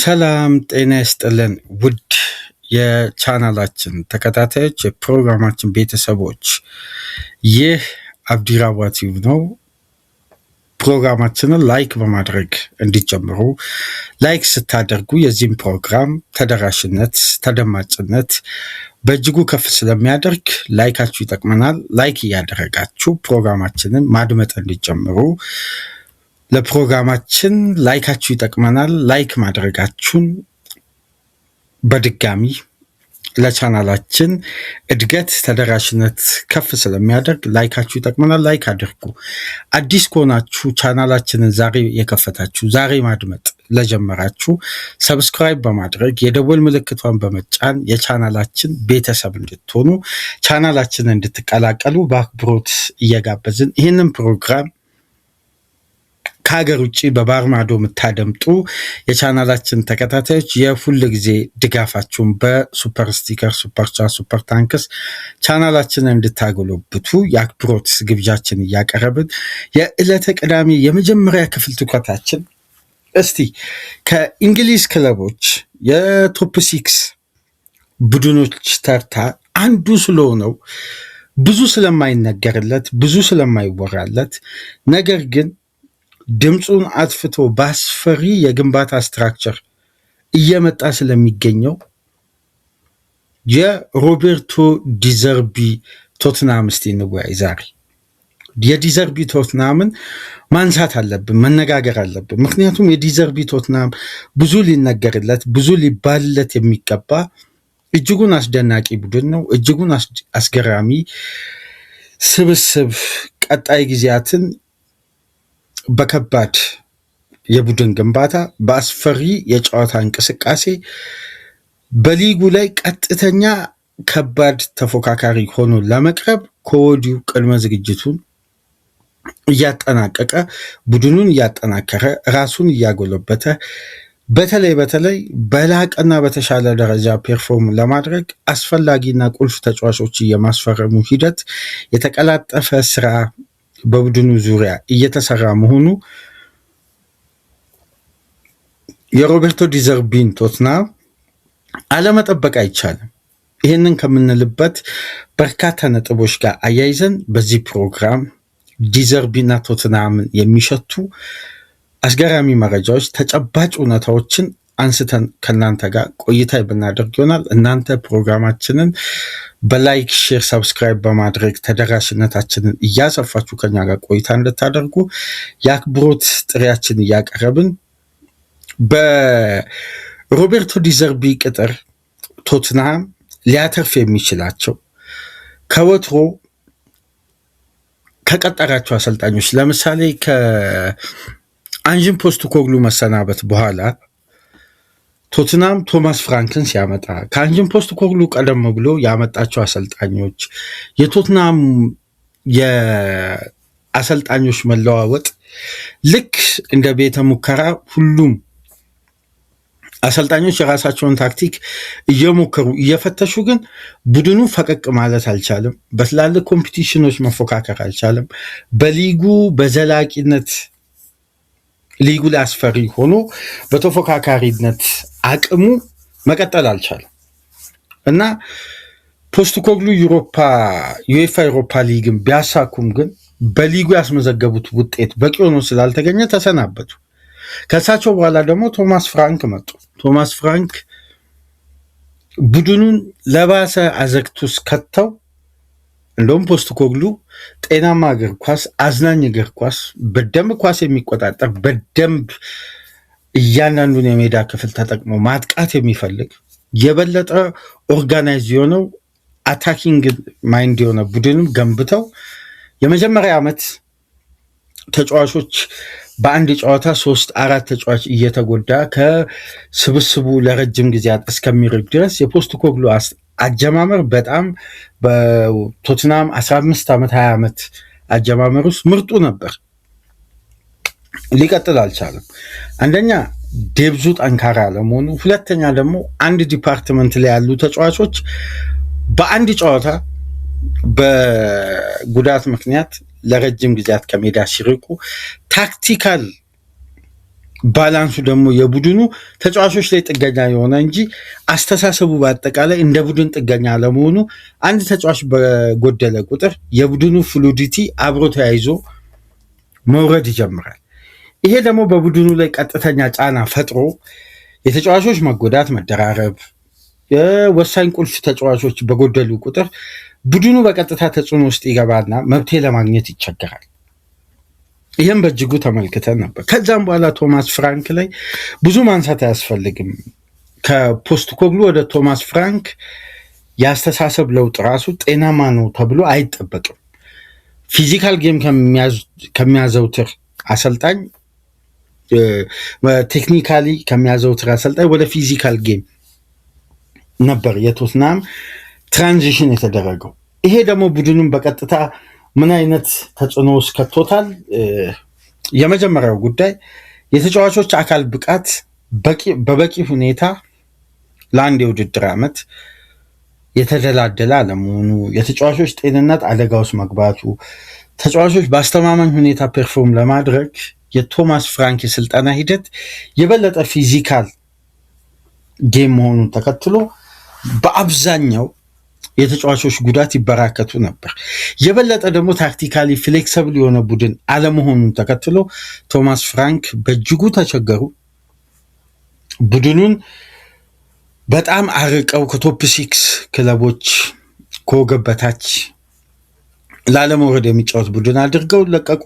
ሰላም ጤና ይስጥልን ውድ የቻናላችን ተከታታዮች የፕሮግራማችን ቤተሰቦች ይህ አብዲራዋ ቲዩብ ነው። ፕሮግራማችንን ላይክ በማድረግ እንዲጀምሩ ላይክ ስታደርጉ የዚህም ፕሮግራም ተደራሽነት ተደማጭነት በእጅጉ ከፍ ስለሚያደርግ ላይካችሁ ይጠቅመናል። ላይክ እያደረጋችሁ ፕሮግራማችንን ማድመጥ እንዲጀምሩ ለፕሮግራማችን ላይካችሁ ይጠቅመናል። ላይክ ማድረጋችሁን በድጋሚ ለቻናላችን እድገት ተደራሽነት ከፍ ስለሚያደርግ ላይካችሁ ይጠቅመናል። ላይክ አድርጉ። አዲስ ከሆናችሁ ቻናላችንን ዛሬ የከፈታችሁ ዛሬ ማድመጥ ለጀመራችሁ ሰብስክራይብ በማድረግ የደወል ምልክቷን በመጫን የቻናላችን ቤተሰብ እንድትሆኑ ቻናላችንን እንድትቀላቀሉ በአክብሮት እየጋበዝን ይህንን ፕሮግራም ከሀገር ውጭ በባህር ማዶ የምታደምጡ የቻናላችን ተከታታዮች የሁል ጊዜ ድጋፋችሁን በሱፐር ስቲከር፣ ሱፐር ቻት፣ ሱፐር ታንክስ ቻናላችንን እንድታጎለብቱ የአክብሮት ግብዣችን እያቀረብን የዕለተ ቅዳሜ የመጀመሪያ ክፍል ትኩረታችን እስቲ ከእንግሊዝ ክለቦች የቶፕ ሲክስ ቡድኖች ተርታ አንዱ ስለሆነው ብዙ ስለማይነገርለት ብዙ ስለማይወራለት ነገር ግን ድምፁን አጥፍቶ በአስፈሪ የግንባታ ስትራክቸር እየመጣ ስለሚገኘው የሮቤርቶ ዲዘርቢ ቶትናም እስቲ እንወያይ። ዛሬ የዲዘርቢ ቶትናምን ማንሳት አለብን፣ መነጋገር አለብን። ምክንያቱም የዲዘርቢ ቶትናም ብዙ ሊነገርለት ብዙ ሊባልለት የሚገባ እጅጉን አስደናቂ ቡድን ነው። እጅጉን አስገራሚ ስብስብ ቀጣይ ጊዜያትን በከባድ የቡድን ግንባታ በአስፈሪ የጨዋታ እንቅስቃሴ በሊጉ ላይ ቀጥተኛ ከባድ ተፎካካሪ ሆኖ ለመቅረብ ከወዲሁ ቅድመ ዝግጅቱን እያጠናቀቀ ቡድኑን እያጠናከረ ራሱን እያጎለበተ በተለይ በላቀና በተሻለ ደረጃ ፔርፎርም ለማድረግ አስፈላጊና ቁልፍ ተጫዋቾች የማስፈረሙ ሂደት የተቀላጠፈ ስራ በቡድኑ ዙሪያ እየተሰራ መሆኑ የሮቤርቶ ዲዘርቢን ቶትናም አለመጠበቅ አይቻልም። ይህንን ከምንልበት በርካታ ነጥቦች ጋር አያይዘን በዚህ ፕሮግራም ዲዘርቢና ቶትናምን የሚሸቱ አስገራሚ መረጃዎች፣ ተጨባጭ እውነታዎችን አንስተን ከእናንተ ጋር ቆይታ ብናደርግ ይሆናል። እናንተ ፕሮግራማችንን በላይክ ሼር፣ ሰብስክራይብ በማድረግ ተደራሽነታችንን እያሰፋችሁ ከኛ ጋር ቆይታ እንድታደርጉ የአክብሮት ጥሪያችን እያቀረብን በሮቤርቶ ዲዘርቢ ቅጥር ቶትናም ሊያተርፍ የሚችላቸው ከወትሮ ከቀጠራቸው አሰልጣኞች ለምሳሌ ከአንጅን ፖስቴኮግሉ መሰናበት በኋላ ቶትናም ቶማስ ፍራንክን ሲያመጣ ከአንጅን ፖስቴኮግሉ ቀደም ብሎ ያመጣቸው አሰልጣኞች የቶትናም የአሰልጣኞች መለዋወጥ ልክ እንደ ቤተ ሙከራ ሁሉም አሰልጣኞች የራሳቸውን ታክቲክ እየሞከሩ እየፈተሹ ግን ቡድኑ ፈቀቅ ማለት አልቻለም። በትላልቅ ኮምፒቲሽኖች መፎካከር አልቻለም። በሊጉ በዘላቂነት ሊጉ ላይ አስፈሪ ሆኖ በተፎካካሪነት አቅሙ መቀጠል አልቻለም እና ፖስቴኮግሉ ዩኤፋ ዩሮፓ ሊግን ቢያሳኩም ግን በሊጉ ያስመዘገቡት ውጤት በቂ ሆኖ ስላልተገኘ ተሰናበቱ። ከእሳቸው በኋላ ደግሞ ቶማስ ፍራንክ መጡ። ቶማስ ፍራንክ ቡድኑን ለባሰ አዘቅት ውስጥ ከተው እንደውም ፖስቴኮግሉ ጤናማ እግር ኳስ፣ አዝናኝ እግር ኳስ፣ በደንብ ኳስ የሚቆጣጠር በደንብ እያንዳንዱን የሜዳ ክፍል ተጠቅሞ ማጥቃት የሚፈልግ የበለጠ ኦርጋናይዝ የሆነው አታኪንግ ማይንድ የሆነ ቡድንም ገንብተው የመጀመሪያ ዓመት ተጫዋቾች በአንድ ጨዋታ 3-4 ተጫዋች እየተጎዳ ከስብስቡ ለረጅም ጊዜያት እስከሚርቅ ድረስ የፖስቴኮግሉ አጀማመር በጣም በቶትናም 15 ዓመት 20 ዓመት አጀማመር ውስጥ ምርጡ ነበር። ሊቀጥል አልቻለም። አንደኛ ዴብዙ ጠንካራ አለመሆኑ፣ ሁለተኛ ደግሞ አንድ ዲፓርትመንት ላይ ያሉ ተጫዋቾች በአንድ ጨዋታ በጉዳት ምክንያት ለረጅም ጊዜያት ከሜዳ ሲርቁ ታክቲካል ባላንሱ ደግሞ የቡድኑ ተጫዋቾች ላይ ጥገኛ የሆነ እንጂ አስተሳሰቡ በአጠቃላይ እንደ ቡድን ጥገኛ አለመሆኑ አንድ ተጫዋች በጎደለ ቁጥር የቡድኑ ፍሉዲቲ አብሮ ተያይዞ መውረድ ይጀምራል። ይሄ ደግሞ በቡድኑ ላይ ቀጥተኛ ጫና ፈጥሮ የተጫዋቾች መጎዳት፣ መደራረብ፣ የወሳኝ ቁልፍ ተጫዋቾች በጎደሉ ቁጥር ቡድኑ በቀጥታ ተጽዕኖ ውስጥ ይገባና መብቴ ለማግኘት ይቸገራል። ይህም በእጅጉ ተመልክተን ነበር። ከዛም በኋላ ቶማስ ፍራንክ ላይ ብዙ ማንሳት አያስፈልግም። ከፖስት ኮግሉ ወደ ቶማስ ፍራንክ የአስተሳሰብ ለውጥ ራሱ ጤናማ ነው ተብሎ አይጠበቅም። ፊዚካል ጌም ከሚያዘውትር አሰልጣኝ ቴክኒካሊ ከሚያዘውትር አሰልጣኝ ወደ ፊዚካል ጌም ነበር የቶትናም ትራንዚሽን የተደረገው። ይሄ ደግሞ ቡድኑን በቀጥታ ምን አይነት ተጽዕኖ ውስጥ ከቶታል? የመጀመሪያው ጉዳይ የተጫዋቾች አካል ብቃት በበቂ ሁኔታ ለአንድ የውድድር ዓመት የተደላደለ አለመሆኑ፣ የተጫዋቾች ጤንነት አደጋ ውስጥ መግባቱ፣ ተጫዋቾች በአስተማማኝ ሁኔታ ፐርፎርም ለማድረግ የቶማስ ፍራንክ የስልጠና ሂደት የበለጠ ፊዚካል ጌም መሆኑን ተከትሎ በአብዛኛው የተጫዋቾች ጉዳት ይበራከቱ ነበር። የበለጠ ደግሞ ታክቲካሊ ፍሌክሰብል የሆነ ቡድን አለመሆኑን ተከትሎ ቶማስ ፍራንክ በእጅጉ ተቸገሩ። ቡድኑን በጣም አርቀው ከቶፕ ሲክስ ክለቦች ከወገብ በታች ላለመውረድ የሚጫወት ቡድን አድርገው ለቀቁ።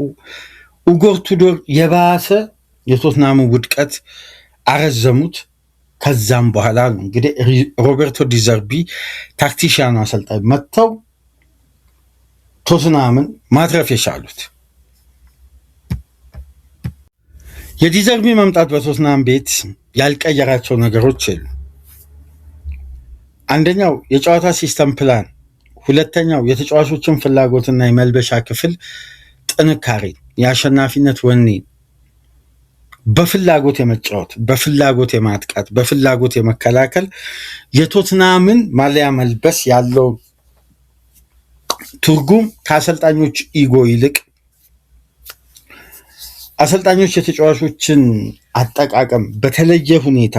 ኡጎር ቱዶር የባሰ የቶትናሙ ውድቀት አረዘሙት። ከዛም በኋላ ነው እንግዲህ ሮቤርቶ ዲዘርቢ ታክቲሽያኑ አሰልጣኝ መጥተው ቶትናምን ማትረፍ የቻሉት። የዲዘርቢ መምጣት በቶትናም ቤት ያልቀየራቸው ነገሮች የሉ። አንደኛው የጨዋታ ሲስተም ፕላን፣ ሁለተኛው የተጫዋቾችን ፍላጎትና የመልበሻ ክፍል ጥንካሬ፣ የአሸናፊነት ወኔ፣ በፍላጎት የመጫወት፣ በፍላጎት የማጥቃት፣ በፍላጎት የመከላከል የቶትናምን ማሊያ መልበስ ያለው ትርጉም ከአሰልጣኞች ኢጎ ይልቅ አሰልጣኞች የተጫዋቾችን አጠቃቀም በተለየ ሁኔታ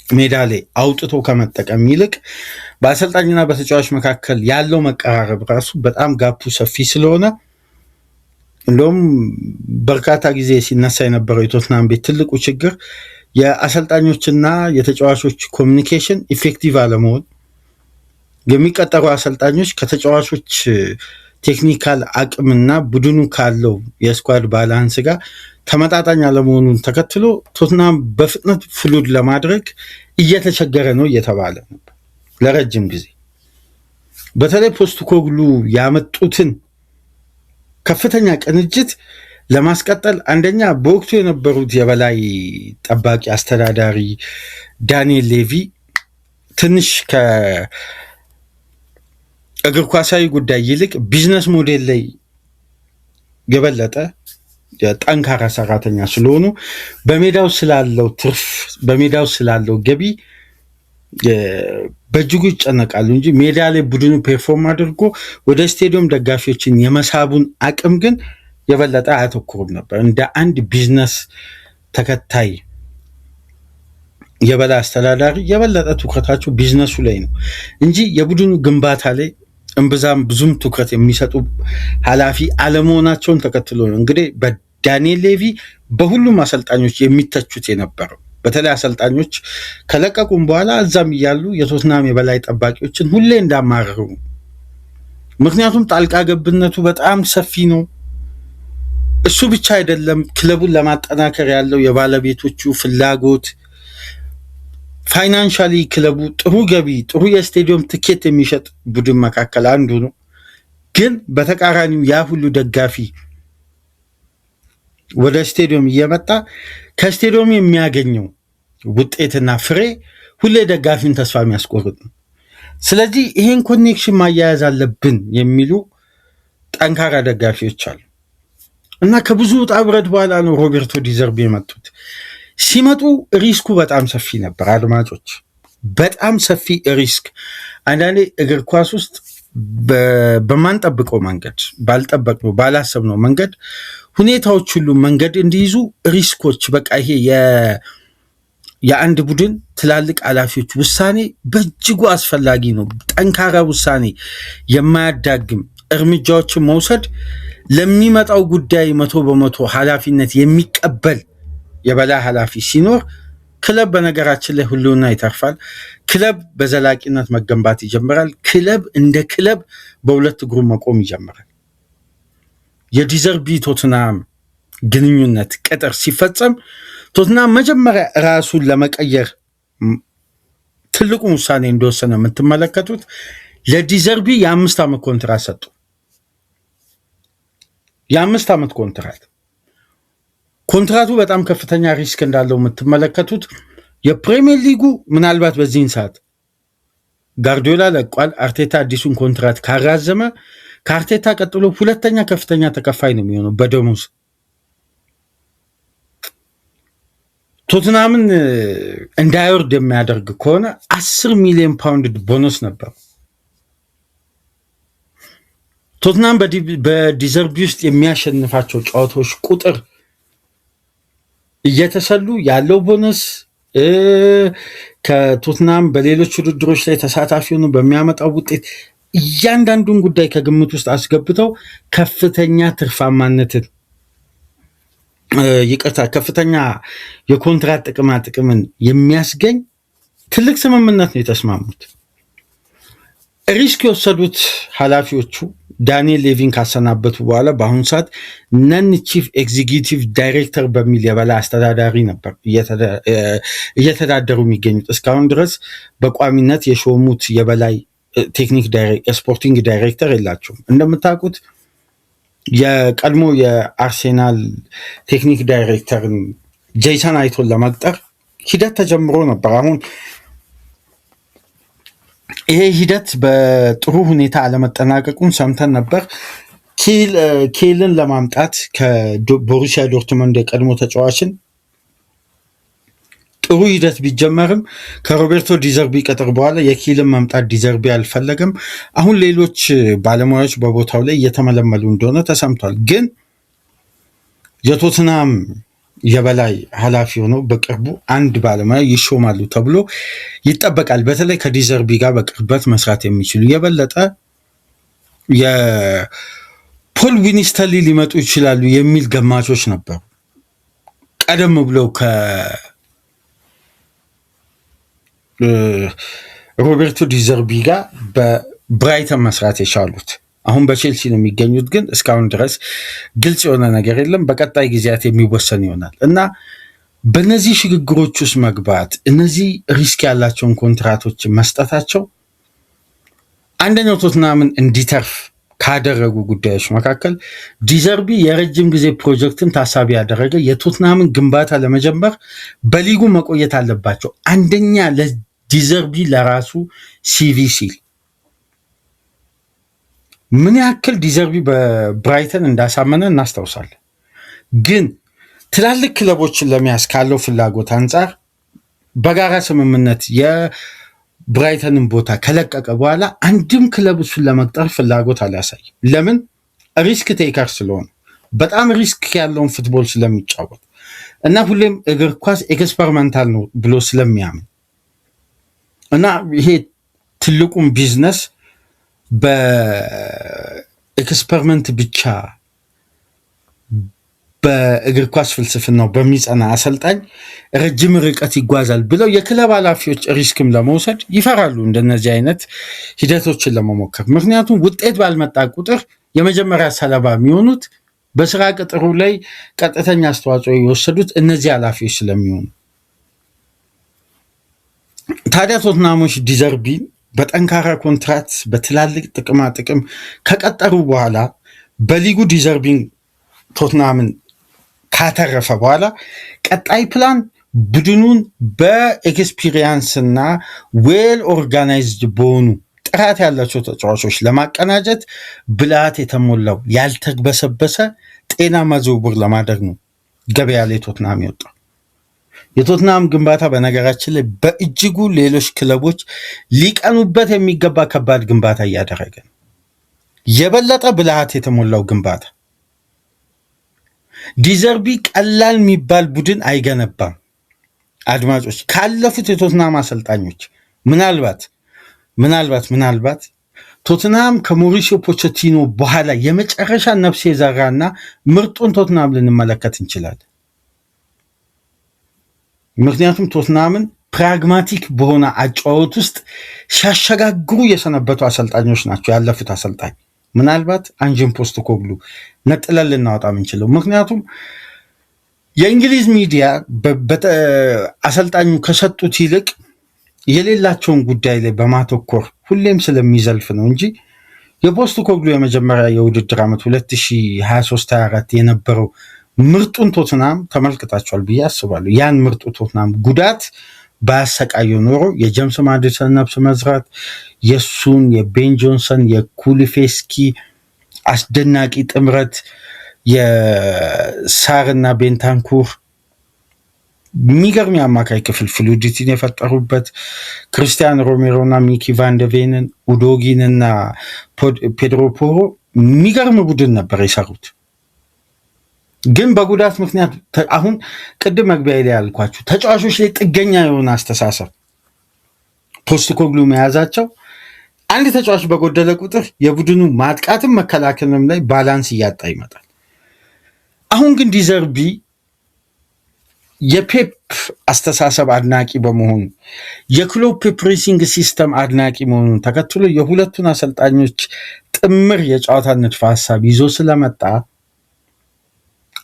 ሜዳ ላይ አውጥቶ ከመጠቀም ይልቅ በአሰልጣኝና በተጫዋች መካከል ያለው መቀራረብ ራሱ በጣም ጋፑ ሰፊ ስለሆነ እንደውም በርካታ ጊዜ ሲነሳ የነበረው የቶትናም ቤት ትልቁ ችግር የአሰልጣኞችና የተጫዋቾች ኮሚኒኬሽን ኢፌክቲቭ አለመሆን፣ የሚቀጠሩ አሰልጣኞች ከተጫዋቾች ቴክኒካል አቅምና ቡድኑ ካለው የስኳድ ባላንስ ጋር ተመጣጣኝ አለመሆኑን ተከትሎ ቶትናም በፍጥነት ፍሉድ ለማድረግ እየተቸገረ ነው እየተባለ ነበር ለረጅም ጊዜ። በተለይ ፖስት ኮግሉ ያመጡትን ከፍተኛ ቅንጅት ለማስቀጠል አንደኛ በወቅቱ የነበሩት የበላይ ጠባቂ አስተዳዳሪ ዳንኤል ሌቪ ትንሽ ከእግር ኳሳዊ ጉዳይ ይልቅ ቢዝነስ ሞዴል ላይ የበለጠ ጠንካራ ሰራተኛ ስለሆኑ በሜዳው ስላለው ትርፍ፣ በሜዳው ስላለው ገቢ በእጅጉ ይጨነቃሉ እንጂ ሜዳ ላይ ቡድኑ ፔርፎርም አድርጎ ወደ ስቴዲየም ደጋፊዎችን የመሳቡን አቅም ግን የበለጠ አያተኩሩም ነበር። እንደ አንድ ቢዝነስ ተከታይ የበላይ አስተዳዳሪ የበለጠ ትኩረታቸው ቢዝነሱ ላይ ነው እንጂ የቡድኑ ግንባታ ላይ እምብዛም ብዙም ትኩረት የሚሰጡ ኃላፊ አለመሆናቸውን ተከትሎ ነው እንግዲህ በዳንኤል ሌቪ በሁሉም አሰልጣኞች የሚተቹት የነበረው። በተለይ አሰልጣኞች ከለቀቁም በኋላ እዛም እያሉ የቶትናም የበላይ ጠባቂዎችን ሁሌ እንዳማረሩ፣ ምክንያቱም ጣልቃ ገብነቱ በጣም ሰፊ ነው። እሱ ብቻ አይደለም፣ ክለቡን ለማጠናከር ያለው የባለቤቶቹ ፍላጎት፣ ፋይናንሻሊ ክለቡ ጥሩ ገቢ፣ ጥሩ የስቴዲየም ትኬት የሚሸጥ ቡድን መካከል አንዱ ነው። ግን በተቃራኒው ያ ሁሉ ደጋፊ ወደ ስቴዲየም እየመጣ ከስቴዲየም የሚያገኘው ውጤትና ፍሬ ሁሌ ደጋፊውን ተስፋ የሚያስቆርጥ ነው። ስለዚህ ይሄን ኮኔክሽን ማያያዝ አለብን የሚሉ ጠንካራ ደጋፊዎች አሉ እና ከብዙ ውጣ ውረድ በኋላ ነው ሮቤርቶ ዲዘርቢ የመጡት። ሲመጡ ሪስኩ በጣም ሰፊ ነበር። አድማጮች፣ በጣም ሰፊ ሪስክ። አንዳንዴ እግር ኳስ ውስጥ በማንጠብቀው መንገድ ባልጠበቅነው ባላሰብነው መንገድ ሁኔታዎች ሁሉ መንገድ እንዲይዙ ሪስኮች በቃ ይሄ የአንድ ቡድን ትላልቅ ኃላፊዎች ውሳኔ በእጅጉ አስፈላጊ ነው። ጠንካራ ውሳኔ፣ የማያዳግም እርምጃዎችን መውሰድ ለሚመጣው ጉዳይ 100% ኃላፊነት የሚቀበል የበላይ ኃላፊ ሲኖር ክለብ በነገራችን ላይ ሁሉና ይተርፋል። ክለብ በዘላቂነት መገንባት ይጀምራል። ክለብ እንደ ክለብ በሁለት እግሩ መቆም ይጀምራል። የዲዘርቢ ቶትናም ግንኙነት ቅጥር ሲፈጸም ቶትናም መጀመሪያ ራሱን ለመቀየር ትልቁን ውሳኔ እንደወሰነ የምትመለከቱት ለዲዘርቢ የ5 ዓመት ኮንትራት ሰጡ። የ5 ዓመት ኮንትራቱ በጣም ከፍተኛ ሪስክ እንዳለው የምትመለከቱት የፕሪሚየር ሊጉ ምናልባት በዚህን ሰዓት ጋርዲዮላ ለቋል። አርቴታ አዲሱን ኮንትራት ካራዘመ ከአርቴታ ቀጥሎ ሁለተኛ ከፍተኛ ተከፋይ ነው የሚሆነው በደሞዝ። ቶትናምን እንዳይወርድ የሚያደርግ ከሆነ 10 ሚሊዮን ፓውንድ ቦነስ ነበር። ቶትናም በዲዘርቢ ውስጥ የሚያሸንፋቸው ጨዋታዎች ቁጥር እየተሰሉ ያለው ቦነስ ከቶትናም በሌሎች ውድድሮች ላይ ተሳታፊ ሆኖ በሚያመጣው ውጤት እያንዳንዱን ጉዳይ ከግምት ውስጥ አስገብተው ከፍተኛ ትርፋማነትን ከፍተኛ የኮንትራት ጥቅምን የሚያስገኝ ትልቅ ስምምነት ነው የተስማሙት። ሪስክ የወሰዱት ኃላፊዎቹ ዳንኤል ሌቪን ካሰናበቱ በኋላ በአሁኑ ሰዓት ነን ቺፍ ኤግዚኪዩቲቭ ዳይሬክተር በሚል የበላይ አስተዳዳሪ ነበር እየተዳደሩ የሚገኙት። እስካሁን ድረስ በቋሚነት የሾሙት የበላይ ቴክኒክ ስፖርቲንግ ዳይሬክተር የላቸውም። እንደምታውቁት የቀድሞ የአርሴናል ቴክኒክ ዳይሬክተርን ጄሰን አይቶን ለመቅጠር ሂደት ተጀምሮ ነበር። አሁን ይሄ ሂደት በጥሩ ሁኔታ አለመጠናቀቁን ሰምተን ነበር። ኬልን ለማምጣት ከቦሩሲያ ዶርትመንድ የቀድሞ ተጫዋችን ጥሩ ሂደት ቢጀመርም ከሮቤርቶ ዲዘርቢ ቅጥር በኋላ የኬልን መምጣት ዲዘርቢ አልፈለገም። አሁን ሌሎች ባለሙያዎች በቦታው ላይ እየተመለመሉ እንደሆነ ተሰምቷል። ግን የቶትናም የበላይ ኃላፊ ሆነው በቅርቡ አንድ ባለሙያ ይሾማሉ ተብሎ ይጠበቃል። በተለይ ከዲዘርቢ ጋር በቅርበት መስራት የሚችሉ የበለጠ የፖል ዊኒስተርሊ ሊመጡ ይችላሉ የሚል ገማቾች ነበሩ። ቀደም ብለው ከሮቤርቶ ዲዘርቢ ጋር በብራይተን መስራት የቻሉት አሁን በቼልሲ ነው የሚገኙት። ግን እስካሁን ድረስ ግልጽ የሆነ ነገር የለም። በቀጣይ ጊዜያት የሚወሰን ይሆናል እና በእነዚህ ሽግግሮች ውስጥ መግባት እነዚህ ሪስክ ያላቸውን ኮንትራቶች መስጠታቸው አንደኛው ቶትናምን እንዲተርፍ ካደረጉ ጉዳዮች መካከል ዲዘርቢ የረጅም ጊዜ ፕሮጀክትን ታሳቢ ያደረገ የቶትናምን ግንባታ ለመጀመር በሊጉ መቆየት አለባቸው። አንደኛ ለዲዘርቢ ለራሱ ሲቪ ሲል ምን ያክል ዲዘርቢ በብራይተን እንዳሳመነ እናስታውሳለን። ግን ትላልቅ ክለቦችን ለመያዝ ካለው ፍላጎት አንጻር በጋራ ስምምነት የብራይተንን ቦታ ከለቀቀ በኋላ አንድም ክለብ እሱን ለመቅጠር ፍላጎት አላሳይም። ለምን? ሪስክ ቴከር ስለሆነ፣ በጣም ሪስክ ያለውን ፉትቦል ስለሚጫወት እና ሁሌም እግር ኳስ ኤክስፐሪመንታል ነው ብሎ ስለሚያምን እና ይሄ ትልቁም ቢዝነስ በኤክስፐሪመንት ብቻ በእግር ኳስ ፍልስፍናው በሚጸና አሰልጣኝ ረጅም ርቀት ይጓዛል ብለው የክለብ ኃላፊዎች ሪስክም ለመውሰድ ይፈራሉ እንደነዚህ አይነት ሂደቶችን ለመሞከር። ምክንያቱም ውጤት ባልመጣ ቁጥር የመጀመሪያ ሰለባ የሚሆኑት በስራ ቅጥሩ ላይ ቀጥተኛ አስተዋጽኦ የወሰዱት እነዚህ ኃላፊዎች ስለሚሆኑ። ታዲያ ቶትናሞች ዲዘርቢን በጠንካራ ኮንትራት በትላልቅ ጥቅማ ጥቅም ከቀጠሩ በኋላ በሊጉ ዲዘርቢን ቶትናምን ካተረፈ በኋላ ቀጣይ ፕላን ቡድኑን በኤክስፒሪየንስ እና ዌል ኦርጋናይዝድ በሆኑ ጥራት ያላቸው ተጫዋቾች ለማቀናጀት ብልሃት የተሞላው ያልተግበሰበሰ ጤናማ ዝውውር ለማድረግ ነው ገበያ ላይ ቶትናም ይወጣል። የቶትናም ግንባታ በነገራችን ላይ በእጅጉ ሌሎች ክለቦች ሊቀኑበት የሚገባ ከባድ ግንባታ እያደረገ ነው። የበለጠ ብልሃት የተሞላው ግንባታ። ዲዘርቢ ቀላል የሚባል ቡድን አይገነባም። አድማጮች ካለፉት የቶትናም አሰልጣኞች ምናልባት ቶትናም ከሞሪሲዮ ፖቼቲኖ በኋላ የመጨረሻ ነፍስ የዘራና ምርጡን ቶትናም ልንመለከት እንችላለን። ምክንያቱም ቶትናምን ፕራግማቲክ በሆነ አጨዋወት ውስጥ ሲያሸጋግሩ የሰነበቱ አሰልጣኞች ናቸው ያለፉት አሰልጣኝ። ምናልባት አንጅን ፖስተኮግሉ ነጥለን ልናወጣ የምንችለው ምክንያቱም የእንግሊዝ ሚዲያ አሰልጣኙ ከሰጡት ይልቅ የሌላቸውን ጉዳይ ላይ በማተኮር ሁሌም ስለሚዘልፍ ነው እንጂ የፖስተኮግሉ የመጀመሪያ የውድድር ዓመት 2023-24 የነበረው ምርጡን ቶትናም ተመልክታችኋል ብዬ አስባለሁ። ያን ምርጡ ቶትናም ጉዳት ባያሰቃየው ኖሮ የጄምስ ማዲሰን ነፍስ መዝራት፣ የሱን የቤን ጆንሰን የኩሉሴቭስኪ አስደናቂ ጥምረት፣ የሳርና ቤንታንኩር የሚገርም የአማካይ ክፍል ፍሉዲቲን የፈጠሩበት፣ ክርስቲያን ሮሜሮና ሚኪ ቫንደቬንን፣ ኡዶጊንና ፔድሮ ፖሮ የሚገርም ቡድን ነበር የሰሩት። ግን በጉዳት ምክንያት አሁን ቅድም መግቢያ ላይ ያልኳችሁ ተጫዋቾች ላይ ጥገኛ የሆነ አስተሳሰብ ፖስተኮግሉ መያዛቸው አንድ ተጫዋች በጎደለ ቁጥር የቡድኑ ማጥቃትም መከላከልም ላይ ባላንስ እያጣ ይመጣል። አሁን ግን ዲዘርቢ የፔፕ አስተሳሰብ አድናቂ በመሆኑ የክሎፕ ፕሬሲንግ ሲስተም አድናቂ መሆኑን ተከትሎ የሁለቱን አሰልጣኞች ጥምር የጨዋታ ንድፈ ሀሳብ ይዞ ስለመጣ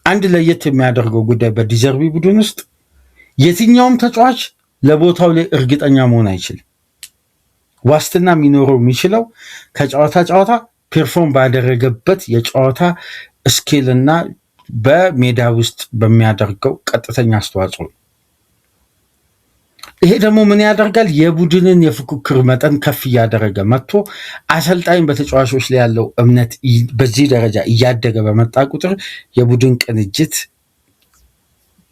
አንድ ለየት የሚያደርገው ጉዳይ በዲዘርቢ ቡድን ውስጥ የትኛውም ተጫዋች ለቦታው ላይ እርግጠኛ መሆን አይችልም። ዋስትና የሚኖረው የሚችለው ከጨዋታ ጨዋታ ፔርፎርም ባደረገበት የጨዋታ ስኪልና በሜዳ ውስጥ በሚያደርገው ቀጥተኛ አስተዋጽኦ። ይሄ ደግሞ ምን ያደርጋል? የቡድንን የፉክክር መጠን ከፍ እያደረገ መጥቶ አሰልጣኝ በተጫዋቾች ላይ ያለው እምነት በዚህ ደረጃ እያደገ በመጣ ቁጥር የቡድን ቅንጅት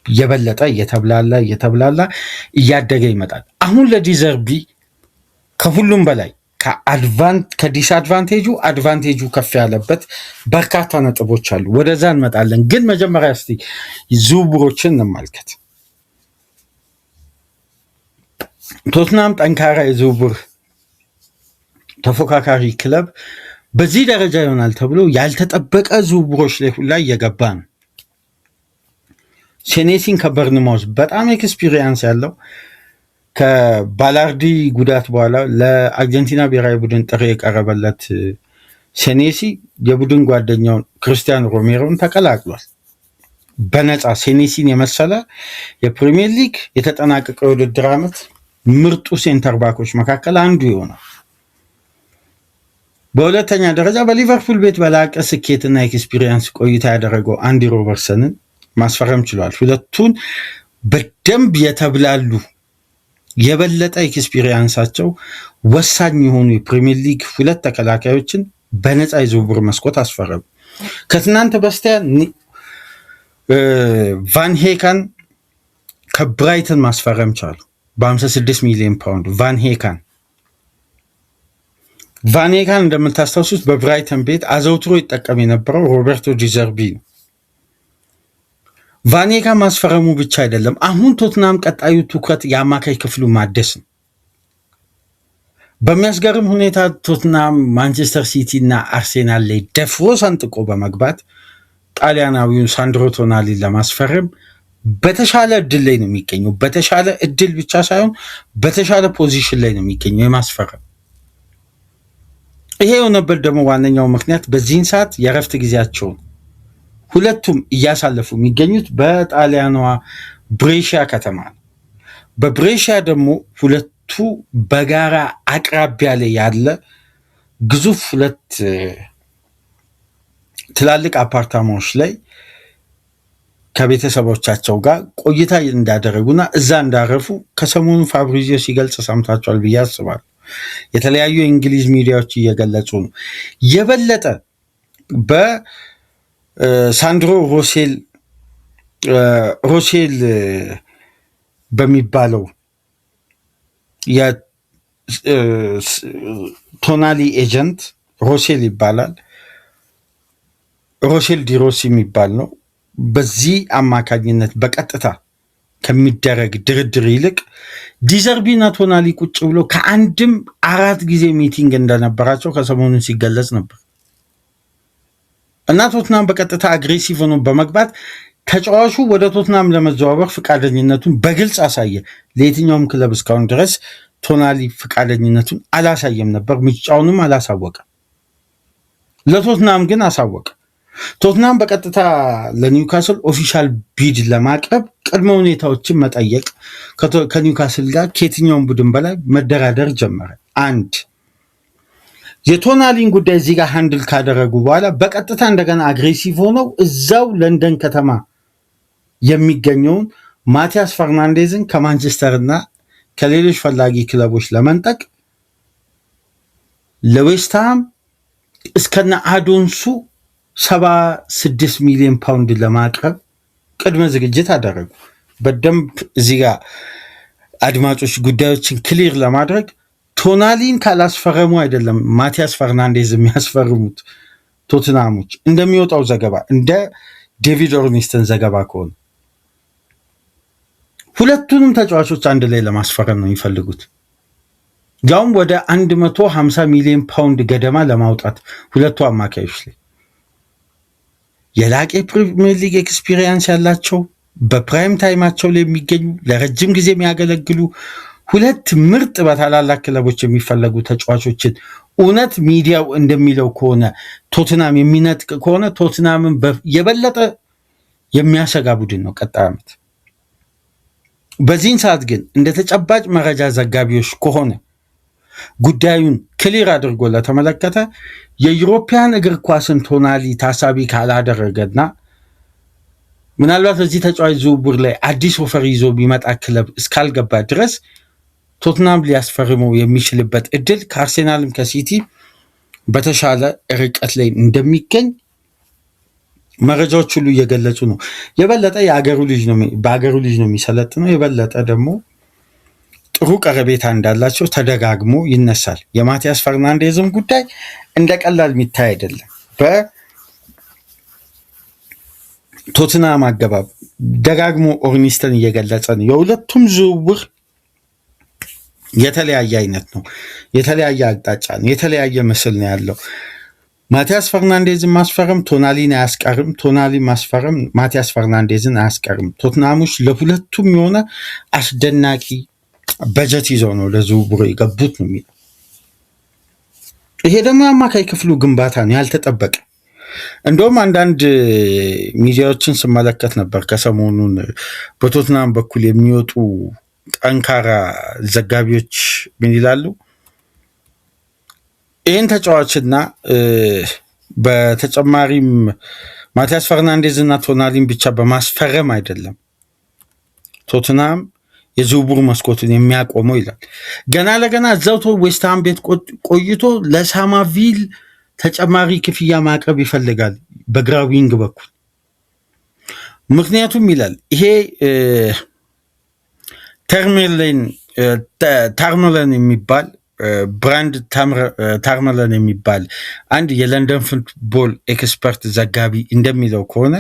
የበለጠ እየተብላላ እያደገ ይመጣል። አሁን ለዲዘርቢ ከሁሉም በላይ ከዲስአድቫንቴጁ አድቫንቴጁ ከፍ ያለበት በርካታ ነጥቦች አሉ። ወደዛ እንመጣለን። ግን መጀመሪያ እስቲ ዝውውሮችን እንመልከት። ቶትናም ጠንካራ የዝውውር ተፎካካሪ ክለብ በዚህ ደረጃ ይሆናል ተብሎ ያልተጠበቀ ዝውውሮች ላይ ሁላ እየገባ ነው። ሴኔሲን ከበርንማውዝ በጣም ኤክስፒሪየንስ ያለው ከባላርዲ ጉዳት በኋላ ለአርጀንቲና ብሔራዊ ቡድን ጥሪ የቀረበለት ሴኔሲ የቡድን ጓደኛውን ክርስቲያን ሮሜሮን ተቀላቅሏል። በነፃ ሴኔሲን የመሰለ የፕሪሚየር ሊግ የተጠናቀቀው የውድድር ዓመት ምርጡ ሴንተር ባኮች መካከል አንዱ ይሆናል። በሁለተኛ ደረጃ በሊቨርፑል ቤት በላቀ ስኬትና ኤክስፒሪየንስ ቆይታ ያደረገው አንዲ ሮበርትሰንን ማስፈረም ችሏል። ሁለቱን በደንብ የተብላሉ የበለጠ ኤክስፒሪየንሳቸው ወሳኝ የሆኑ የፕሪሚየር ሊግ ሁለት ተከላካዮችን በነፃ የዝውውር መስኮት አስፈረሙ። ከትናንት በስቲያ ቫን ሄካን ከብራይተን ማስፈረም ቻሉ በ56 ሚሊዮን ፓውንድ። ቫን ሄካን እንደምታስታውሱት በብራይተን ቤት አዘውትሮ ይጠቀም የነበረው ሮቤርቶ ዲዘርቢ ነው። ቫን ሄካን ማስፈረሙ ብቻ አይደለም፣ አሁን ቶትናም ቀጣዩ ትኩረት የአማካይ ክፍሉ ማደስ ነው። በሚያስገርም ሁኔታ ቶትናም ማንቸስተር ሲቲ እና አርሴናል ላይ ደፍሮ ሰንጥቆ በመግባት ጣሊያናዊውን ሳንድሮ ቶናሊን ለማስፈረም በተሻለ እድል ላይ ነው የሚገኘው። በተሻለ እድል ብቻ ሳይሆን በተሻለ ፖዚሽን ላይ ነው የሚገኘው የማስፈረም። ይሄ የሆነበት ደግሞ ዋነኛው ምክንያት በዚህን ሰዓት የእረፍት ጊዜያቸውን ሁለቱም እያሳለፉ የሚገኙት በጣሊያኗ ብሬሺያ ከተማ ነው። በብሬሺያ ደግሞ ሁለቱ በጋራ አቅራቢያ ላይ ያለ ግዙፍ ሁለት ትላልቅ አፓርታማዎች ላይ ከቤተሰቦቻቸው ጋር ቆይታ እንዳደረጉና እዛ እንዳረፉ ከሰሞኑ ፋብሪዚዮ ሲገልጽ ሰምታችኋል ብዬ አስባለሁ። የተለያዩ የእንግሊዝ ሚዲያዎች እየገለጹ ነው። የበለጠ በሳንድሮ ሮሴል በሚባለው የቶናሊ ኤጀንት ሮሴል ይባላል። ሮሴል ዲሮስ የሚባል ነው። በዚህ አማካኝነት በቀጥታ ከሚደረግ ድርድር ይልቅ ዲዘርቢና ቶናሊ ቁጭ ብሎ ከአንድም 4 ጊዜ ሚቲንግ እንደነበራቸው ከሰሞኑን ሲገለጽ ነበር እና ቶትናም በቀጥታ አግሬሲቭ ሆኖ በመግባት ተጫዋቹ ወደ ቶትናም ለመዘዋወር ፍቃደኝነቱን በግልጽ አሳየ። ለየትኛውም ክለብ እስካሁን ድረስ ቶናሊ ፍቃደኝነቱን አላሳየም ነበር፣ ምርጫውንም አላሳወቀም። ለቶትናም ግን አሳወቀ። ቶትናም በቀጥታ ለኒውካስል ኦፊሻል ቢድ ለማቅረብ ቅድመ ሁኔታዎችን መጠየቅ፣ ከኒውካስል ጋር ከየትኛውም ቡድን በላይ መደራደር ጀመረ። አንድ የቶናሊን ጉዳይ እዚህ ጋር ሃንድል ካደረጉ በኋላ በቀጥታ እንደገና አግሬሲቭ ሆነው እዛው ለንደን ከተማ የሚገኘውን ማቲያስ ፈርናንዴዝን ከማንቸስተር እና ከሌሎች ፈላጊ ክለቦች ለመንጠቅ ለዌስትሃም እስከነ አዶንሱ 76 ሚሊዮን ፓውንድ ለማቅረብ ቅድመ ዝግጅት አደረጉ። በደንብ እዚህ ጋር አድማጮች ጉዳዮችን ክሊር ለማድረግ ቶናሊን ካላስፈረሙ አይደለም ማቲያስ ፈርናንዴዝ የሚያስፈርሙት ቶትናሞች። እንደሚወጣው ዘገባ እንደ ዴቪድ ኦርኒስተን ዘገባ ከሆነ ሁለቱንም ተጫዋቾች አንድ ላይ ለማስፈረም ነው የሚፈልጉት። ያውም ወደ 150 ሚሊዮን ፓውንድ ገደማ ለማውጣት ሁለቱ አማካዮች ላይ የላቀ ፕሪሚየር ሊግ ኤክስፒሪየንስ ያላቸው በፕራይም ታይማቸው ላይ የሚገኙ ለረጅም ጊዜ የሚያገለግሉ ሁለት ምርጥ በታላላቅ ክለቦች የሚፈለጉ ተጫዋቾችን እውነት ሚዲያው እንደሚለው ከሆነ ቶትናም የሚነጥቅ ከሆነ ቶትናምን የበለጠ የሚያሰጋ ቡድን ነው ቀጣይ ዓመት። በዚህን ሰዓት ግን እንደ ተጨባጭ መረጃ ዘጋቢዎች ከሆነ ጉዳዩን ክሊር አድርጎ ለተመለከተ የዩሮፒያን እግር ኳስን ቶናሊ ታሳቢ ካላደረገና ምናልባት በዚህ ተጫዋች ዝውውር ላይ አዲስ ኦፈር ይዞ ቢመጣ ክለብ እስካልገባ ድረስ ቶትናም ሊያስፈርመው የሚችልበት እድል ከአርሴናልም ከሲቲ በተሻለ ርቀት ላይ እንደሚገኝ መረጃዎች ሁሉ እየገለጹ ነው። የበለጠ በአገሩ ልጅ ነው የሚሰለጥነው። የበለጠ ደግሞ ጥሩ ቀረቤታ እንዳላቸው ተደጋግሞ ይነሳል። የማቲያስ ፈርናንዴዝም ጉዳይ እንደ ቀላል የሚታይ አይደለም። በቶትናም አገባብ ደጋግሞ ኦርኒስተን እየገለጸ ነው። የሁለቱም ዝውውር የተለያየ አይነት ነው፣ የተለያየ አቅጣጫ ነው፣ የተለያየ ምስል ነው ያለው። ማቲያስ ፈርናንዴዝን ማስፈረም ቶናሊን አያስቀርም፣ ቶናሊ ማስፈረም ማቲያስ ፈርናንዴዝን አያስቀርም። ቶትናሞች ለሁለቱም የሆነ አስደናቂ በጀት ይዘው ነው ለዝውውሩ የገቡት ነው የሚለው። ይሄ ደግሞ የአማካይ ክፍሉ ግንባታ ነው ያልተጠበቀ። እንደውም አንዳንድ ሚዲያዎችን ስመለከት ነበር ከሰሞኑን በቶትናም በኩል የሚወጡ ጠንካራ ዘጋቢዎች ምን ይላሉ? ይህን ተጫዋችና በተጨማሪም ማቲያስ ፈርናንዴዝ እና ቶናሊን ብቻ በማስፈረም አይደለም ቶትናም የዝውውር መስኮቱን የሚያቆመው ይላል። ገና ለገና እዛው ዌስትሃም ቤት ቆይቶ ለሳማቪል ተጨማሪ ክፍያ ማቅረብ ይፈልጋል በግራ ዊንግ በኩል። ምክንያቱም ይላል ይሄ ታርመለን የሚባል ብራንድ ታርመለን የሚባል አንድ የለንደን ፉትቦል ኤክስፐርት ዘጋቢ እንደሚለው ከሆነ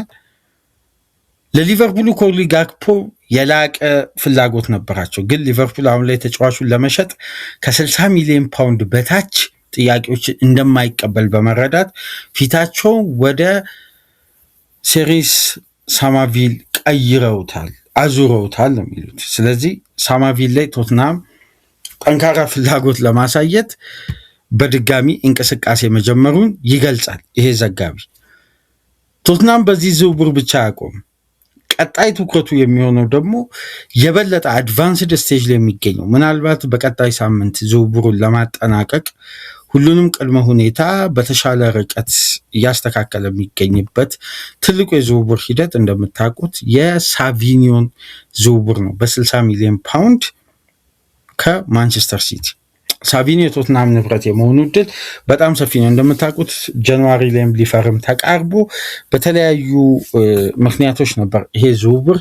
ለሊቨርፑሉ ኮሊ ጋክፖ የላቀ ፍላጎት ነበራቸው። ግን ሊቨርፑል አሁን ላይ ተጫዋቹን ለመሸጥ ከ60 ሚሊዮን ፓውንድ በታች ጥያቄዎችን እንደማይቀበል በመረዳት ፊታቸው ወደ ሴሪስ ሳማቪል ቀይረውታል፣ አዙረውታል ነው የሚሉት። ስለዚህ ሳማቪል ላይ ቶትናም ጠንካራ ፍላጎት ለማሳየት በድጋሚ እንቅስቃሴ መጀመሩን ይገልጻል ይሄ ዘጋቢ። ቶትናም በዚህ ዝውውር ብቻ አያቆም። ቀጣይ ትኩረቱ የሚሆነው ደግሞ የበለጠ አድቫንስድ ስቴጅ ላይ የሚገኘው ምናልባት በቀጣይ ሳምንት ዝውውሩን ለማጠናቀቅ ሁሉንም ቅድመ ሁኔታ በተሻለ ርቀት እያስተካከለ የሚገኝበት ትልቁ የዝውውር ሂደት እንደምታውቁት የሳቪኒዮን ዝውውር ነው። በ60 ሚሊዮን ፓውንድ ከማንቸስተር ሲቲ ሳቪኒ የቶትናም ንብረት የመሆኑ እድል በጣም ሰፊ ነው። እንደምታውቁት ጃንዋሪ ላይም ሊፈርም ተቃርቦ በተለያዩ ምክንያቶች ነበር ይሄ ዝውውር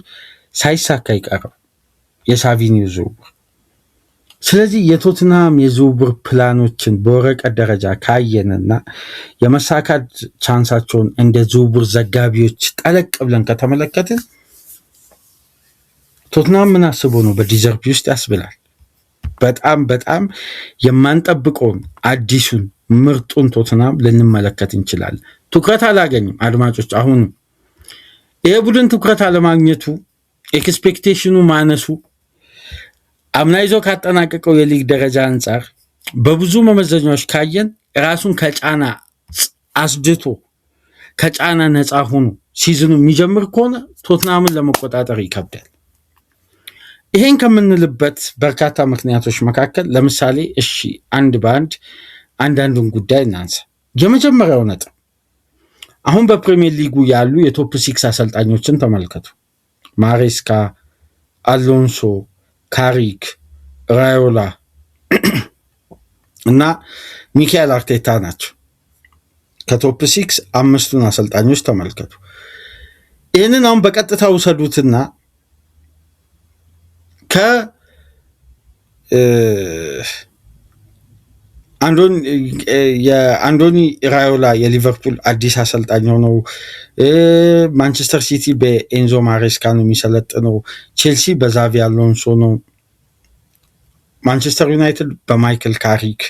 ሳይሳካ ይቀረው የሳቪኒ ዝውውር። ስለዚህ የቶትናም የዝውውር ፕላኖችን በወረቀት ደረጃ ካየንና የመሳካት ቻንሳቸውን እንደ ዝውውር ዘጋቢዎች ጠለቅ ብለን ከተመለከትን ቶትናም ምን አስቦ ነው በዲዘርቢ ውስጥ ያስብላል። በጣም በጣም የማንጠብቀውን አዲሱን ምርጡን ቶትናም ልንመለከት እንችላለን። ትኩረት አላገኝም አድማጮች። አሁንም ይሄ ቡድን ትኩረት አለማግኘቱ፣ ኤክስፔክቴሽኑ ማነሱ አምና ይዞ ካጠናቀቀው የሊግ ደረጃ አንጻር በብዙ መመዘኛዎች ካየን ራሱን ከጫና አስድቶ ከጫና ነፃ ሆኖ ሲዝኑ የሚጀምር ከሆነ ቶትናምን ለመቆጣጠር ይከብዳል። ይሄን ከምንልበት በርካታ ምክንያቶች መካከል ለምሳሌ እሺ አንድ በአንድ አንዳንዱን ጉዳይ እናንሳ። የመጀመሪያው ነጥብ አሁን በፕሪሚየር ሊጉ ያሉ የቶፕ 6 አሰልጣኞችን ተመልከቱ። ማሬስካ፣ አሎንሶ፣ ካሪክ፣ ራዮላ እና ሚካኤል አርቴታ ናቸው። ከቶፕ 6 5ቱን አሰልጣኞች ተመልከቱ። ይህንን አሁን በቀጥታ ውሰዱትና የአንዶኒ ራዮላ የሊቨርፑል አዲስ አሰልጣኝ ነው። ማንቸስተር ሲቲ በኤንዞ ማሬስካ ነው የሚሰለጥነው። ቼልሲ በዛቪ አሎንሶ ነው። ማንቸስተር ዩናይትድ በማይክል ካሪክ።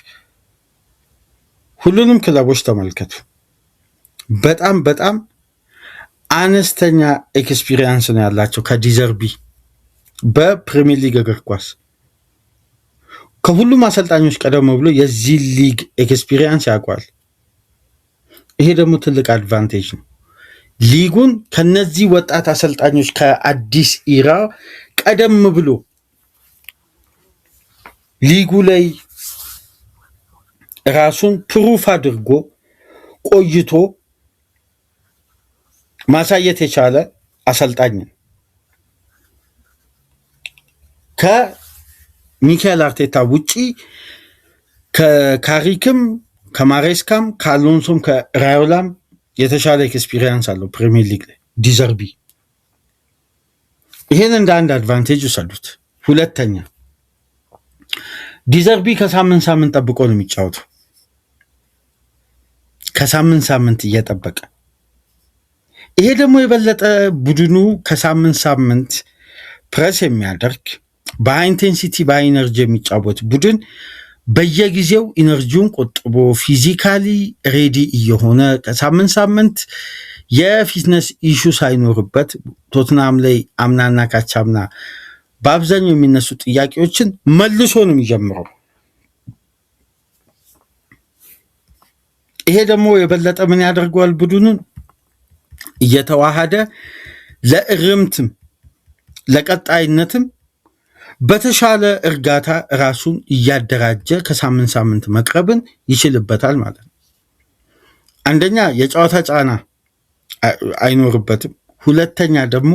ሁሉንም ክለቦች ተመልከቱ። በጣም በጣም አነስተኛ ኤክስፒሪየንስ ነው ያላቸው ከዲዘርቢ በፕሪሚየር ሊግ እግር ኳስ ከሁሉም አሰልጣኞች ቀደም ብሎ የዚህ ሊግ ኤክስፒሪየንስ ያውቋል። ይሄ ደግሞ ትልቅ አድቫንቴጅ ነው። ሊጉን ከነዚህ ወጣት አሰልጣኞች ከአዲስ ኢራ ቀደም ብሎ ሊጉ ላይ ራሱን ፕሩፍ አድርጎ ቆይቶ ማሳየት የቻለ አሰልጣኝ ነው። ከሚካኤል አርቴታ ውጪ ከካሪክም ከማሬስካም ከአሎንሶም ከራዮላም የተሻለ ኤክስፒሪየንስ አለው ፕሪሚየር ሊግ ላይ ዲዘርቢ። ይሄን እንደ አንድ አድቫንቴጅ ውሰዱት። ሁለተኛ ዲዘርቢ ከሳምንት ሳምንት ጠብቆ ነው የሚጫወተው። ከሳምንት ሳምንት እየጠበቀ ይሄ ደግሞ የበለጠ ቡድኑ ከሳምንት ሳምንት ፕረስ የሚያደርግ በሃይ ኢንቴንሲቲ በሃይ ኢነርጂ የሚጫወት ቡድን በየጊዜው ኢነርጂውን ቆጥቦ ፊዚካሊ ሬዲ እየሆነ ከሳምንት ሳምንት የፊትነስ ኢሹ ሳይኖርበት ቶትናም ላይ አምናና ካቻምና በአብዛኛው የሚነሱ ጥያቄዎችን መልሶ ነው የሚጀምረው። ይሄ ደግሞ የበለጠ ምን ያደርገዋል? ቡድኑን እየተዋሃደ ለእርምትም ለቀጣይነትም በተሻለ እርጋታ ራሱን እያደራጀ ከሳምንት ሳምንት መቅረብን ይችልበታል ማለት ነው። አንደኛ የጨዋታ ጫና አይኖርበትም። ሁለተኛ ደግሞ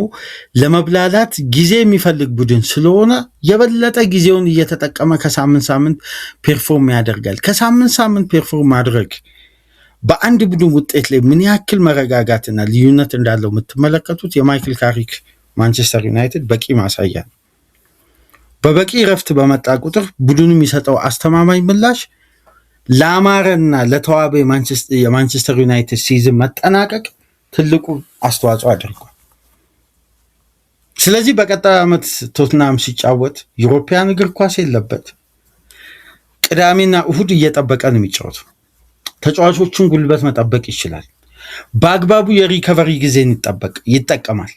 ለመብላላት ጊዜ የሚፈልግ ቡድን ስለሆነ የበለጠ ጊዜውን እየተጠቀመ ከሳምንት ሳምንት ፔርፎርም ያደርጋል። ከሳምንት ሳምንት ፔርፎርም ማድረግ በአንድ ቡድን ውጤት ላይ ምን ያክል መረጋጋትና ልዩነት እንዳለው የምትመለከቱት የማይክል ካሪክ ማንቸስተር ዩናይትድ በቂ ማሳያ ነው። በበቂ ረፍት በመጣ ቁጥር ቡድኑ የሚሰጠው አስተማማኝ ምላሽ ለአማረና ለተዋበ የማንቸስተር ዩናይትድ ሲዝን መጠናቀቅ ትልቁ አስተዋጽኦ አድርጓል። ስለዚህ በቀጣይ ዓመት ቶትናም ሲጫወት ዩሮፒያን እግር ኳስ የለበት፣ ቅዳሜና እሁድ እየጠበቀ ነው የሚጫወተው። ተጫዋቾቹን ጉልበት መጠበቅ ይችላል። በአግባቡ የሪከቨሪ ጊዜን ይጠቀማል።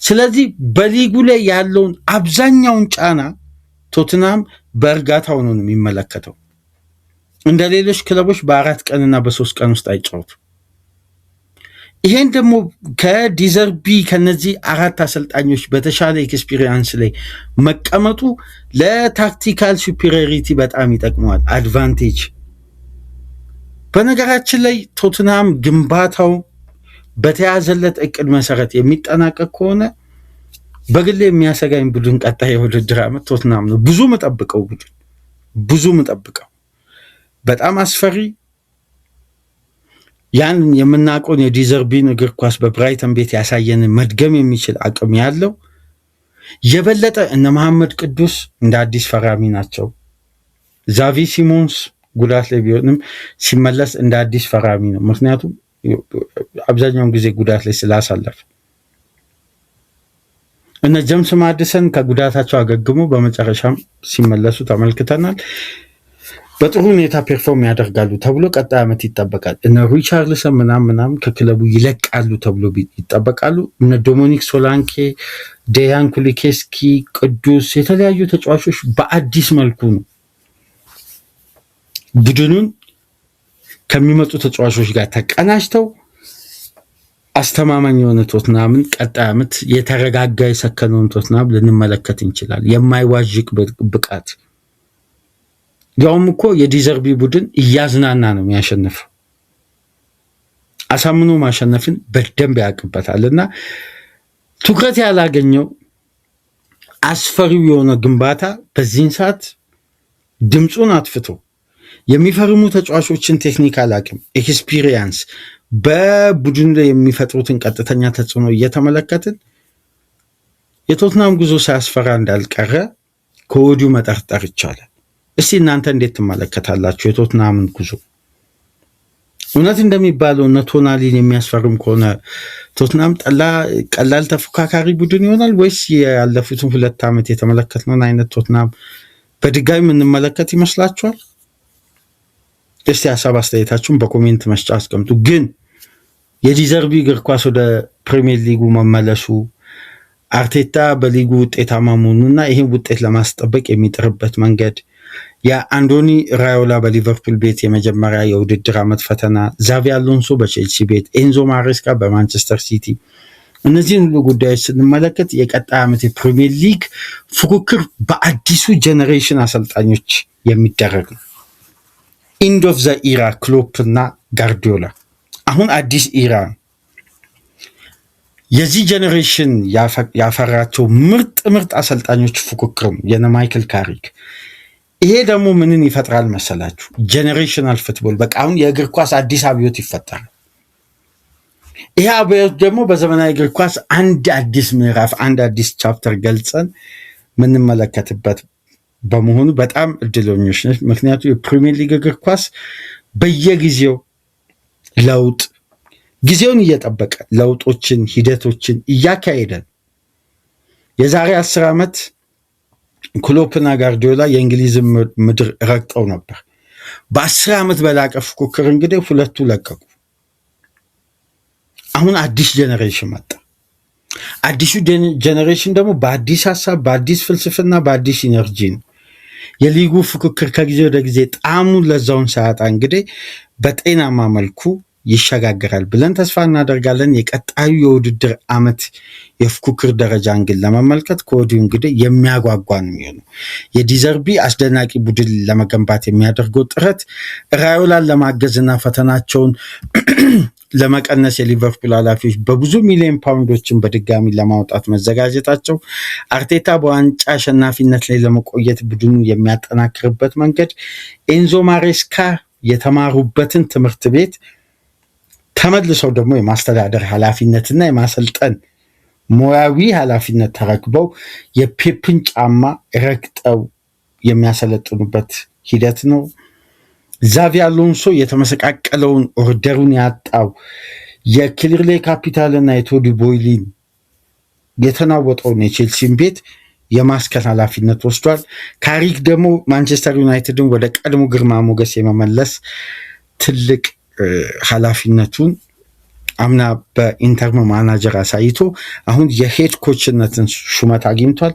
ስለዚህ በሊጉ ላይ ያለውን አብዛኛውን ጫና ቶትናም በእርጋታ ሆኖ ነው የሚመለከተው። እንደ ሌሎች ክለቦች በ4 ቀንና በ3 ቀን ውስጥ አይጫወቱ። ይሄን ደግሞ ከዲዘርቢ ከነዚህ 4 አሰልጣኞች በተሻለ ኤክስፒሪየንስ ላይ መቀመጡ ለታክቲካል ሱፔሪዮሪቲ በጣም ይጠቅመዋል፣ አድቫንቴጅ። በነገራችን ላይ ቶትናም ግንባታው በተያዘለት እቅድ መሰረት የሚጠናቀቅ ከሆነ በግል የሚያሰጋኝ ቡድን ቀጣይ የውድድር ዓመት ቶትናም ነው። ብዙ መጠብቀው ቡድን በጣም አስፈሪ ያን የምናውቀውን የዲዘርቢን እግር ኳስ በብራይተን ቤት ያሳየንን መድገም የሚችል አቅም ያለው የበለጠ እነ መሐመድ ቅዱስ እንደ አዲስ ፈራሚ ናቸው። ዛቪ ሲሞንስ ጉዳት ላይ ቢሆንም ሲመለስ እንደ አዲስ ፈራሚ ነው። ምክንያቱም አብዛኛውን ጊዜ ጉዳት ላይ ስላሳለፈ እነ ጀምስ ማዲሰን ከጉዳታቸው አገግሞ በመጨረሻም ሲመለሱ ተመልክተናል። በጥሩ ሁኔታ ፐርፎርም ያደርጋሉ ተብሎ ቀጣይ ዓመት ይጠበቃል። እነ ሪቻርልሰን ምናምን ከክለቡ ይለቃሉ ተብሎ ይጠበቃሉ። እነ ዶሚኒክ ሶላንኬ፣ ዴያን ኩሊኬስኪ፣ ቅዱስ የተለያዩ ተጫዋቾች በአዲስ መልኩ ነው ቡድኑን ከሚመጡ ተጫዋቾች ጋር ተቀናጅተው አስተማማኝ የሆነ ቶትናምን ቀጣይ ዓመት የተረጋጋ የሰከነውን ቶትናም ልንመለከት እንችላለን። የማይዋዥቅ ብቃት ያውም እኮ የዲዘርቢ ቡድን እያዝናና ነው የሚያሸንፈው። አሳምኖ ማሸነፍን በደንብ ያውቅበታልና ትኩረት ያላገኘው አስፈሪው የሆነ ግንባታ በዚህን ሰዓት ድምፁን አጥፍቶ የሚፈርሙ ተጫዋቾችን ቴክኒካል አቅም ኤክስፒሪየንስ በቡድኑ ላይ የሚፈጥሩትን ቀጥተኛ ተጽዕኖ እየተመለከትን የቶትናም ጉዞ ሳያስፈራ እንዳልቀረ ከወዲሁ መጠርጠር ይቻላል። እስቲ እናንተ እንዴት ትመለከታላችሁ የቶትናምን ጉዞ? እውነት እንደሚባለው እነ ቶናሊን የሚያስፈርም ከሆነ ቶትናም ቀላል ተፎካካሪ ቡድን ይሆናል ወይስ ያለፉትን 2 ዓመት የተመለከትነውን አይነት ቶትናም በድጋሚ የምንመለከት ይመስላችኋል? እስቲ ሀሳብ አስተያየታችሁን በኮሜንት መስጫ አስቀምጡ። ግን የዲዘርቢ እግር ኳስ ወደ ፕሪሚየር ሊጉ መመለሱ አርቴታ በሊጉ ውጤታማ መሆኑና ይህን ውጤት ለማስጠበቅ የሚጥርበት መንገድ የአንዶኒ ራዮላ በሊቨርፑል ቤት የመጀመሪያ የውድድር ዓመት ፈተና፣ ዛቪ አሎንሶ በቼልሲ ቤት፣ ኤንዞ ማሬስካ በማንቸስተር ሲቲ፣ እነዚህን ሁሉ ጉዳዮች ስንመለከት የቀጣይ ዓመት የፕሪሚየር ሊግ ፉክክር በአዲሱ ጄኔሬሽን አሰልጣኞች የሚደረግ ነው። ኢንድ ኦፍ ዘ ኢራ ክሎፕ እና ጋርዲዮላ አሁን አዲስ ኢራ ነው። የዚህ ጄኔሬሽን ያፈራቸው ምርጥ አሰልጣኞች ፉክክር ነው የነ ማይክል ካሪክ። ይሄ ደግሞ ምንን ይፈጥራል መሰላችሁ? ጄኔሬሽናል ፉትቦል። በቃ አሁን የእግር ኳስ አዲስ አብዮት ይፈጠራል። ይሄ አብዮት ደግሞ በዘመናዊ እግር ኳስ አንድ አዲስ ምዕራፍ አንድ አዲስ ቻፕተር ገልጸን ምንመለከትበት በመሆኑ በጣም እድለኞች ነች። ምክንያቱም የፕሪሚየር ሊግ እግር ኳስ በየጊዜው ለውጥ ጊዜውን እየጠበቀ ለውጦችን ሂደቶችን እያካሄደ የዛሬ 10 ዓመት ክሎፕና ጋርዲዮላ የእንግሊዝን ምድር ረግጠው ነበር። በ10 ዓመት በላቀ ፉክክር እንግዲህ ሁለቱ ለቀቁ። አሁን አዲስ ጄኔሬሽን መጣ። አዲሱ ጄኔሬሽን ደግሞ በአዲስ ሀሳብ፣ በአዲስ ፍልስፍና፣ በአዲስ ኢነርጂ ነው። የሊጉ ፉክክር ከጊዜ ወደ ጊዜ ጣዕሙን ለዛውን ሳያጣ እንግዲህ በጤናማ መልኩ ይሸጋገራል ብለን ተስፋ እናደርጋለን። የቀጣዩ የውድድር ዓመት የፉክክር ደረጃን ግን ለመመልከት ከወዲሁ እንግዲህ የሚያጓጓ ነው የሚሆነው። የዲዘርቢ አስደናቂ ቡድን ለመገንባት የሚያደርገው ጥረት ራዮላን ለማገዝና ፈተናቸውን ለመቀነስ የሊቨርፑል ኃላፊዎች በብዙ ሚሊዮን ፓውንዶችን በድጋሚ ለማውጣት መዘጋጀታቸው አርቴታ በዋንጫ አሸናፊነት ላይ ለመቆየት ቡድኑ የሚያጠናክርበት መንገድ ኤንዞ ማሬስካ የተማሩበትን ትምህርት ቤት ተመልሰው ደግሞ የማስተዳደር ኃላፊነትና የማሰልጠን ሙያዊ ኃላፊነት ተረክበው የፔፕን ጫማ ረግጠው የሚያሰለጥኑበት ሂደት ነው። ዛቪ አሎንሶ የተመሰቃቀለውን ኦርደሩን ያጣው የክሊርሌ ካፒታልና የቶዲ ቦይሊን የተናወጠውን የቼልሲን ቤት የማስከን ኃላፊነት ወስዷል። ካሪክ ደግሞ ማንቸስተር ዩናይትድን ወደ ቀድሞ ግርማ ሞገስ የመመለስ ትልቅ ኃላፊነቱን አምና በኢንተርም ማናጀር አሳይቶ አሁን የሄድ ኮችነትን ሹመት አግኝቷል።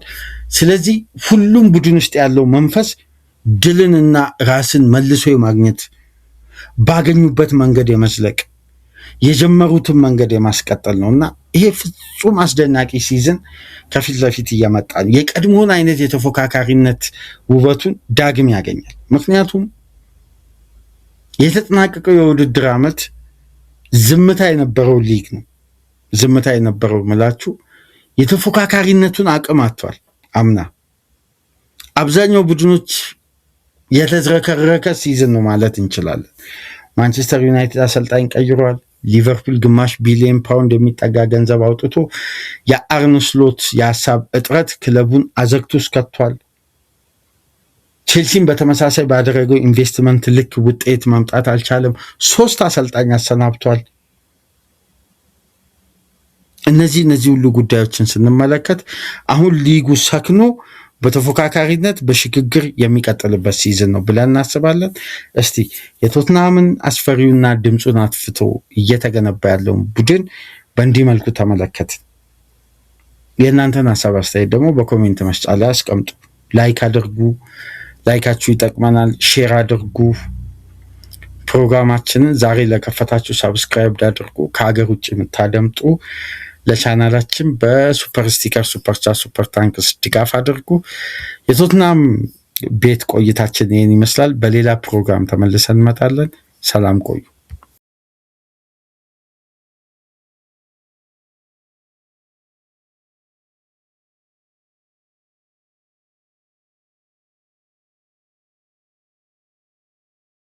ስለዚህ ሁሉም ቡድን ውስጥ ያለው መንፈስ ድልንና ራስን መልሶ የማግኘት ባገኙበት መንገድ የመዝለቅ የጀመሩትን መንገድ የማስቀጠል ነውና ይሄ ፍጹም አስደናቂ ሲዝን ከፊት ለፊት እየመጣ ነው። የቀድሞውን አይነት የተፎካካሪነት ውበቱን ዳግም ያገኛል። ምክንያቱም የተጠናቀቀው የውድድር ዓመት ዝምታ የነበረው ሊግ ነው። ዝምታ የነበረው ምላችሁ የተፎካካሪነቱን አቅም አጥቷል። አምና አብዛኛው ቡድኖች የተዝረከረከ ሲዝን ነው ማለት እንችላለን። ማንቸስተር ዩናይትድ አሰልጣኝ ቀይሯል። ሊቨርፑል ግማሽ ቢሊዮን ፓውንድ የሚጠጋ ገንዘብ አውጥቶ የአርነ ስሎት የሀሳብ እጥረት ክለቡን አዘግቶ ከቷል። ቼልሲን በተመሳሳይ ባደረገው ኢንቨስትመንት ልክ ውጤት ማምጣት አልቻለም። 3 አሰልጣኝ አሰናብቷል። እነዚህ ሁሉ ጉዳዮችን ስንመለከት አሁን ሊጉ ሰክኖ በተፎካካሪነት በሽግግር የሚቀጥልበት ሲዝን ነው ብለን እናስባለን። እስቲ የቶትናምን አስፈሪውና ድምፁን አጥፍቶ እየተገነባ ያለውን ቡድን በእንዲህ መልኩ ተመለከትን። የእናንተን ሀሳብ አስተያየት ደግሞ በኮሜንት መስጫ ላይ አስቀምጡ። ላይክ አድርጉ። ላይካችሁ ይጠቅመናል። ሼር አድርጉ። ፕሮግራማችንን ዛሬ ለከፈታችሁ ሳብስክራይብ አድርጉ። ከሀገር ውጭ የምታደምጡ ለቻናላችን በሱፐር ስቲከር፣ ሱፐር ቻት፣ ሱፐር ታንክስ ድጋፍ አድርጉ። የቶትናም ቤት ቆይታችን ይህን ይመስላል። በሌላ ፕሮግራም ተመልሰን እንመጣለን። ሰላም ቆዩ።